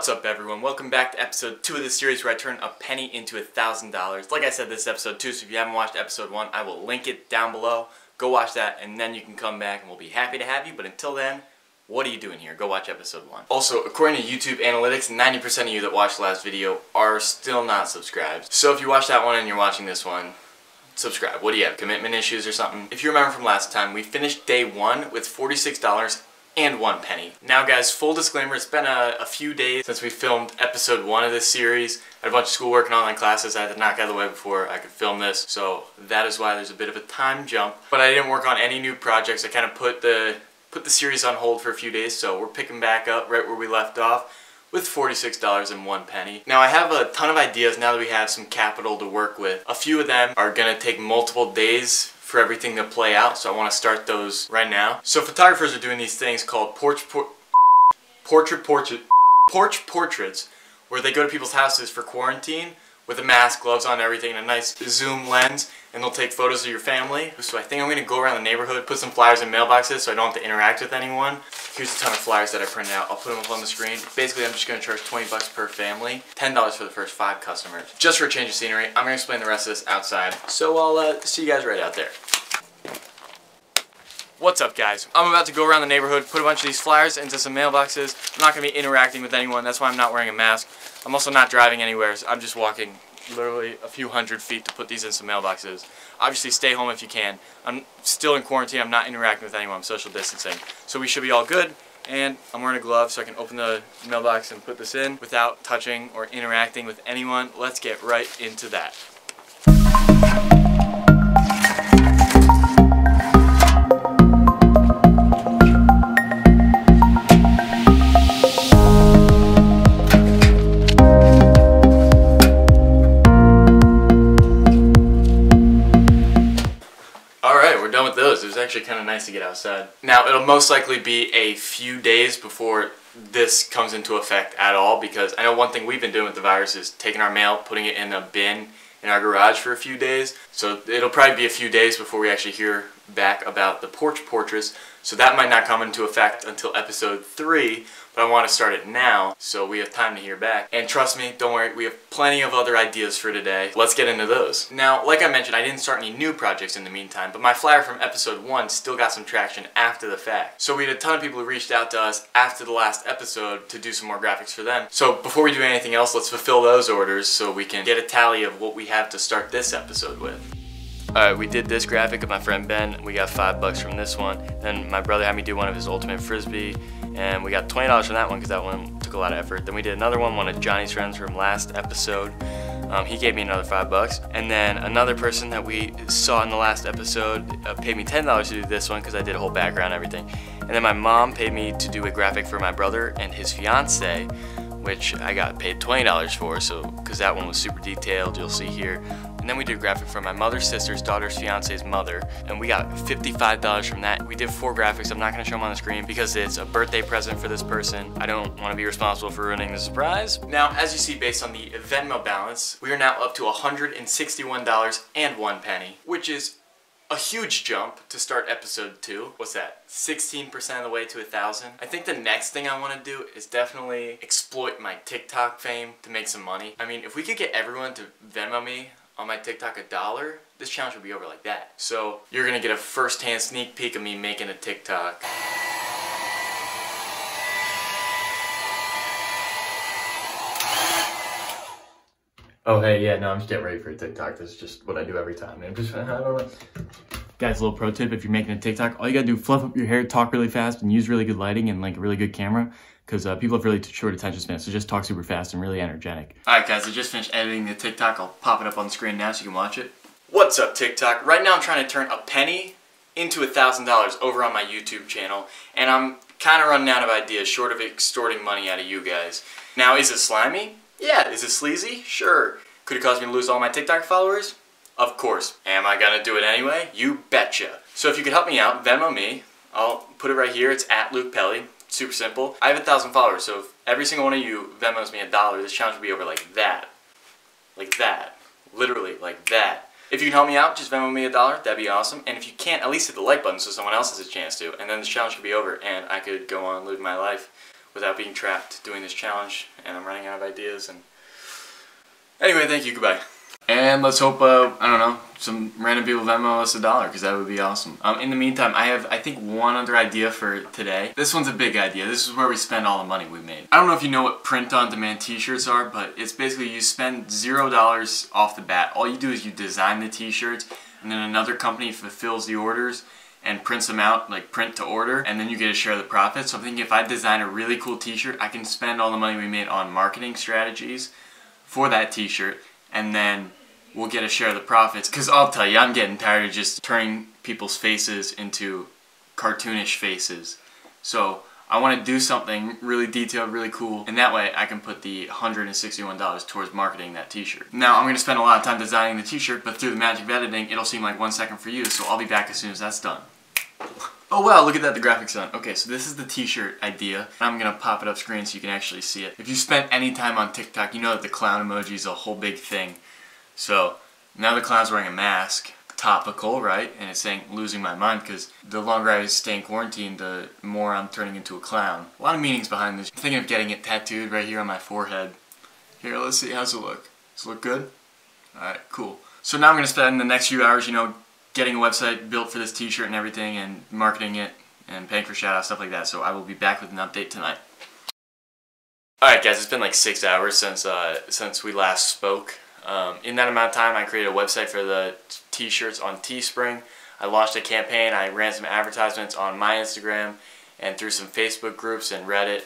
What's up, everyone? Welcome back to episode 2 of this series where I turn a penny into $1,000. Like I said, this is episode 2, so if you haven't watched episode 1, I will link it down below. Go watch that, and then you can come back and we'll be happy to have you. But until then, what are you doing here? Go watch episode 1. Also, according to YouTube analytics, 90% of you that watched the last video are still not subscribed. So if you watched that one and you're watching this one, subscribe. What do you have, commitment issues or something? If you remember from last time, we finished day 1 with $46 and 1 penny. Now guys, full disclaimer, it's been a few days since we filmed episode 1 of this series. I had a bunch of schoolwork and online classes I had to knock out of the way before I could film this, so that is why there's a bit of a time jump. But I didn't work on any new projects. I kind of put the series on hold for a few days, so we're picking back up right where we left off with $46 and 1 penny. Now I have a ton of ideas now that we have some capital to work with. A few of them are gonna take multiple days for everything to play out, so I want to start those right now. So photographers are doing these things called portrait portraits, where they go to people's houses for quarantine with a mask, gloves on, everything, and a nice zoom lens, and they'll take photos of your family. So I think I'm going to go around the neighborhood, put some flyers in mailboxes so I don't have to interact with anyone. Here's a ton of flyers that I printed out. I'll put them up on the screen. Basically, I'm just going to charge 20 bucks per family, $10 for the first 5 customers. Just for a change of scenery. I'm going to explain the rest of this outside. So I'll see you guys right out there. What's up, guys? I'm about to go around the neighborhood, put a bunch of these flyers into some mailboxes. I'm not going to be interacting with anyone. That's why I'm not wearing a mask. I'm also not driving anywhere. So I'm just walking literally a few hundred feet to put these in some mailboxes. Obviously, stay home if you can. I'm still in quarantine. I'm not interacting with anyone. I'm social distancing. So we should be all good. And I'm wearing a glove so I can open the mailbox and put this in without touching or interacting with anyone. Let's get right into that. It was actually kind of nice to get outside. Now, it'll most likely be a few days before this comes into effect at all, because I know one thing we've been doing with the virus is taking our mail, putting it in a bin in our garage for a few days. So it'll probably be a few days before we actually hear back about the portraits. So that might not come into effect until episode 3, but I want to start it now so we have time to hear back. And trust me, don't worry, we have plenty of other ideas for today. Let's get into those. Now, like I mentioned, I didn't start any new projects in the meantime, but my flyer from episode 1 still got some traction after the fact. So we had a ton of people who reached out to us after the last episode to do some more graphics for them. So before we do anything else, let's fulfill those orders so we can get a tally of what we have to start this episode with. Alright, we did this graphic of my friend Ben. We got $5 from this one. Then my brother had me do one of his ultimate frisbee, and we got $20 from that one because that one took a lot of effort. Then we did another one of Johnny's friends from last episode. He gave me another $5. And then another person that we saw in the last episode paid me $10 to do this one because I did a whole background and everything. And then my mom paid me to do a graphic for my brother and his fiance, which I got paid $20 for, so because that one was super detailed, you'll see here. And then we did a graphic for my mother's sister's daughter's fiance's mother, and we got $55 from that. We did 4 graphics. I'm not going to show them on the screen because it's a birthday present for this person. I don't want to be responsible for ruining the surprise. Now, as you see, based on the Venmo balance, we are now up to $161 and 1 penny, which is a huge jump to start episode 2. What's that? 16% of the way to 1,000. I think the next thing I want to do is definitely exploit my TikTok fame to make some money. I mean, if we could get everyone to Venmo me on my TikTok $1, this challenge would be over like that. So you're gonna get a first-hand sneak peek of me making a TikTok. Oh hey, yeah, no, I'm just getting ready for a TikTok. This is just what I do every time. I'm just, I don't know. Guys, a little pro tip, if you're making a TikTok, all you gotta do is fluff up your hair, talk really fast, and use really good lighting and like a really good camera, because people have really short attention spans, so just talk super fast and really energetic. Alright guys, I just finished editing the TikTok. I'll pop it up on the screen now so you can watch it. What's up, TikTok? Right now I'm trying to turn a penny into $1,000 over on my YouTube channel, and I'm kind of running out of ideas, short of extorting money out of you guys. Now, is it slimy? Yeah. Is it sleazy? Sure. Could it cause me to lose all my TikTok followers? Of course. Am I gonna do it anyway? You betcha. So if you could help me out, Venmo me. I'll put it right here. It's @LukePelli. Super simple. I have 1,000 followers, so if every single one of you Venmos me $1, this challenge will be over like that. Like that. Literally, like that. If you can help me out, just Venmo me $1, that'd be awesome. And if you can't, at least hit the like button so someone else has a chance to. And then this challenge could be over and I could go on living my life without being trapped doing this challenge, and I'm running out of ideas. And anyway, thank you, goodbye. And let's hope, I don't know, some random people Venmo us $1, because that would be awesome. In the meantime, I have, I think, one other idea for today. This one's a big idea. This is where we spend all the money we made. I don't know if you know what print-on-demand t-shirts are, but it's basically you spend $0 off the bat. All you do is you design the t-shirts, and then another company fulfills the orders and prints them out, like print to order, and then you get a share of the profits. So I'm thinking if I design a really cool t-shirt, I can spend all the money we made on marketing strategies for that t-shirt, and then we'll get a share of the profits. Because I'll tell you, I'm getting tired of just turning people's faces into cartoonish faces. So I want to do something really detailed, really cool, and that way I can put the $161 towards marketing that t-shirt. Now I'm going to spend a lot of time designing the t-shirt, but through the magic of editing, it'll seem like 1 second for you, so I'll be back as soon as that's done. Oh wow, look at that, the graphics done. Okay, so this is the t-shirt idea. I'm gonna pop it up screen so you can actually see it. If you spent any time on TikTok, you know that the clown emoji is a whole big thing. So now the clown's wearing a mask, topical, right? And it's saying losing my mind, because the longer I stay in quarantine, the more I'm turning into a clown. A lot of meanings behind this. I'm thinking of getting it tattooed right here on my forehead. Here, let's see, how's it look? Does it look good? Alright, cool. So now I'm gonna spend the next few hours, you know, getting a website built for this t-shirt and everything, and marketing it, and paying for shoutouts, stuff like that. So I will be back with an update tonight. Alright guys, it's been like 6 hours since we last spoke. In that amount of time, I created a website for the t-shirts on Teespring. I launched a campaign, I ran some advertisements on my Instagram and through some Facebook groups and Reddit.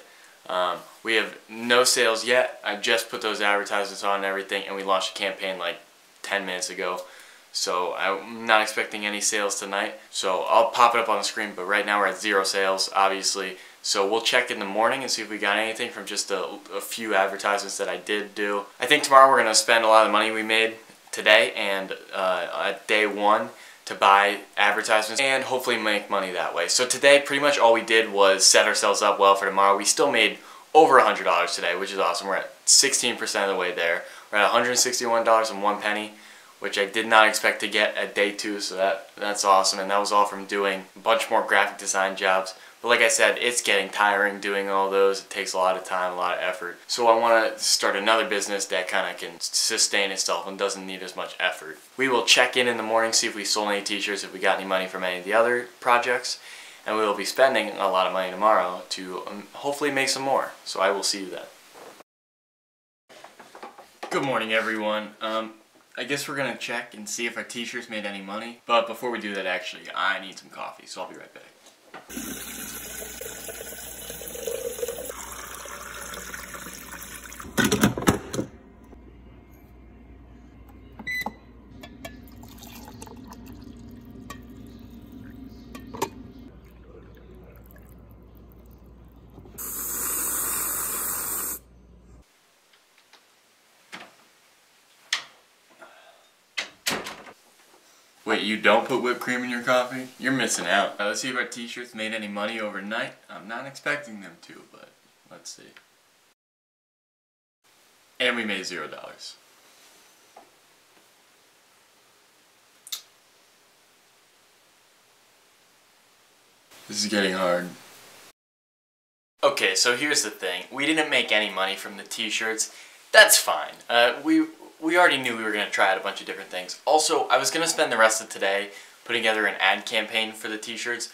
We have no sales yet. I just put those advertisements on and everything, and we launched a campaign like 10 minutes ago. So I'm not expecting any sales tonight. So I'll pop it up on the screen, but right now we're at 0 sales, obviously. So we'll check in the morning and see if we got anything from just a few advertisements that I did do. I think tomorrow we're going to spend a lot of the money we made today and at day 1 to buy advertisements and hopefully make money that way. So today pretty much all we did was set ourselves up well for tomorrow. We still made over $100 today, which is awesome. We're at 16% of the way there. We're at $161.01, which I did not expect to get at day 2, so that's awesome. And that was all from doing a bunch more graphic design jobs. But like I said, it's getting tiring doing all those. It takes a lot of time, a lot of effort. So I want to start another business that kind of can sustain itself and doesn't need as much effort. We will check in the morning, see if we sold any t-shirts, if we got any money from any of the other projects. And we will be spending a lot of money tomorrow to hopefully make some more. So I will see you then. Good morning, everyone. I guess we're going to check and see if our t-shirts made any money. But before we do that, actually, I need some coffee, so I'll be right back. Wait, you don't put whipped cream in your coffee? You're missing out. Let's see if our t-shirts made any money overnight. I'm not expecting them to, but let's see. And we made $0. This is getting hard. Okay, so here's the thing. We didn't make any money from the t-shirts. That's fine. We already knew we were going to try out a bunch of different things. Also, I was going to spend the rest of today putting together an ad campaign for the t-shirts,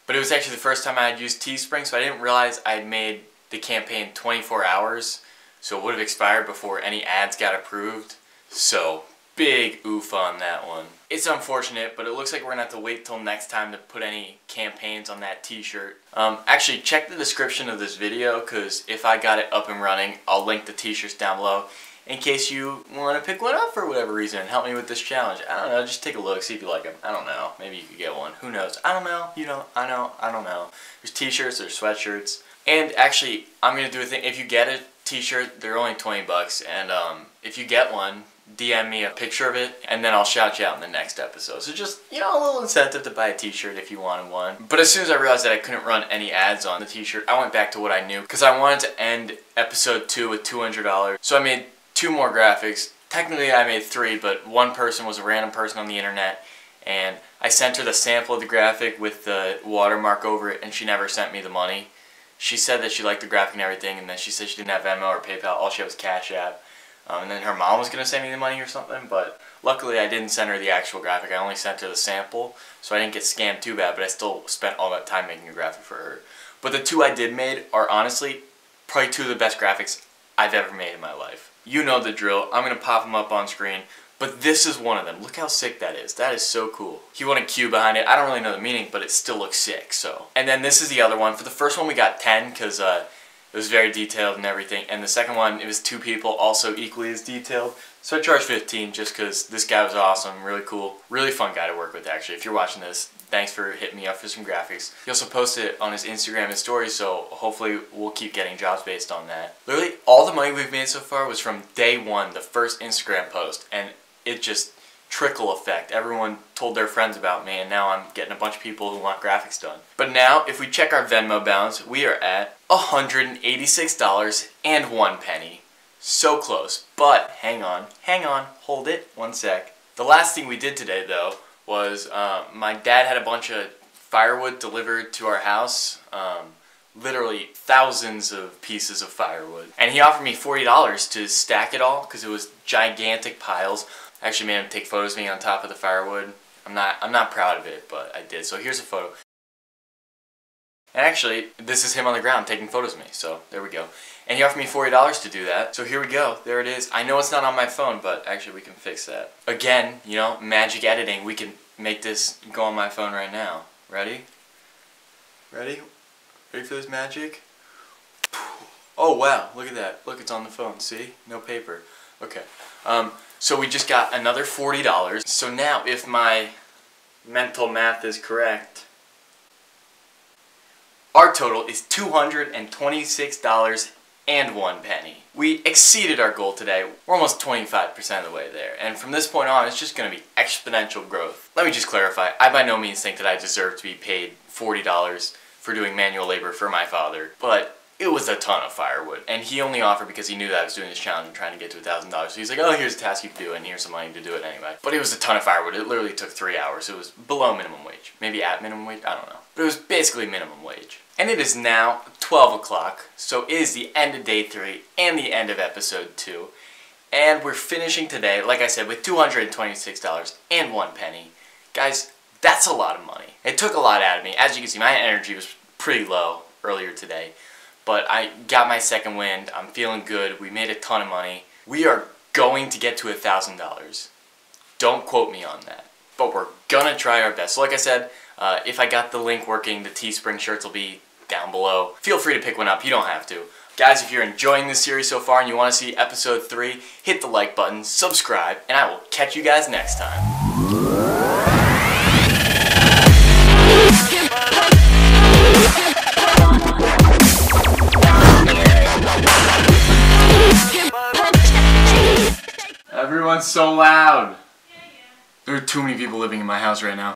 but it was actually the first time I had used Teespring, so I didn't realize I had made the campaign 24 hours, so it would have expired before any ads got approved. So, big oof on that one. It's unfortunate, but it looks like we're going to have to wait till next time to put any campaigns on that t-shirt. Actually, check the description of this video, because if I got it up and running, I'll link the t-shirts down below in case you want to pick one up for whatever reason and help me with this challenge. I don't know, just take a look, see if you like them. I don't know, maybe you could get one. Who knows? I don't know, you know, I don't know. There's t-shirts, there's sweatshirts. And actually, I'm going to do a thing. If you get a t-shirt, they're only 20 bucks. And if you get one, DM me a picture of it, and then I'll shout you out in the next episode. So just, you know, a little incentive to buy a t-shirt if you wanted one. But as soon as I realized that I couldn't run any ads on the t-shirt, I went back to what I knew, because I wanted to end episode 2 with $200. So I made 2 more graphics. Technically I made 3, but one person was a random person on the internet, and I sent her the sample of the graphic with the watermark over it, and she never sent me the money. She said that she liked the graphic and everything, and then she said she didn't have Venmo or PayPal. All she had was Cash App. And then her mom was going to send me the money or something, but luckily I didn't send her the actual graphic. I only sent her the sample, so I didn't get scammed too bad, but I still spent all that time making a graphic for her. But the two I did made are honestly probably two of the best graphics I've ever made in my life. You know the drill. I'm going to pop them up on screen, but this is one of them. Look how sick that is. That is so cool. He won a Q behind it. I don't really know the meaning, but it still looks sick, so. And then this is the other one. For the first one we got 10 because it was very detailed and everything, and the second one, it was two people, also equally as detailed. So I charged 15 just because this guy was awesome, really cool, really fun guy to work with actually. If you're watching this, thanks for hitting me up for some graphics. He also posted it on his Instagram and stories, so hopefully we'll keep getting jobs based on that. Literally, all the money we've made so far was from day one, the first Instagram post, and it just trickle effect. Everyone told their friends about me, and now I'm getting a bunch of people who want graphics done. But now, if we check our Venmo balance, we are at $186.01. So close, but hang on, hold it, one sec. The last thing we did today, though, was my dad had a bunch of firewood delivered to our house. Literally thousands of pieces of firewood. And he offered me $40 to stack it all, because it was gigantic piles. I actually made him take photos of me on top of the firewood. I'm not proud of it, but I did. So here's a photo. And actually, this is him on the ground taking photos of me, so there we go. And he offered me $40 to do that, so here we go. There it is. I know it's not on my phone, but actually we can fix that. Again, you know, magic editing. We can make this go on my phone right now. Ready? Ready? Ready for this magic? Oh wow, look at that. Look, it's on the phone, see? No paper. Okay. So we just got another $40. So now, if my mental math is correct, our total is $226.01. We exceeded our goal today. We're almost 25% of the way there. And from this point on, it's just going to be exponential growth. Let me just clarify. I by no means think that I deserve to be paid $40 for doing manual labor for my father, but it was a ton of firewood. And he only offered because he knew that I was doing this challenge and trying to get to $1,000. So he's like, oh, here's a task you can do, and here's some money to do it anyway. But it was a ton of firewood. It literally took 3 hours. It was below minimum wage. Maybe at minimum wage? I don't know. But it was basically minimum wage. And it is now 12 o'clock, so it is the end of day 3 and the end of episode 2. And we're finishing today, like I said, with $226.01. Guys, that's a lot of money. It took a lot out of me. As you can see, my energy was pretty low earlier today. But I got my second wind. I'm feeling good. We made a ton of money. We are going to get to $1,000. Don't quote me on that. But we're gonna try our best. So like I said, if I got the link working, the Teespring shirts will be down below. Feel free to pick one up. You don't have to. Guys, if you're enjoying this series so far and you want to see episode 3, hit the like button, subscribe, and I will catch you guys next time. Everyone's so loud. There are too many people living in my house right now.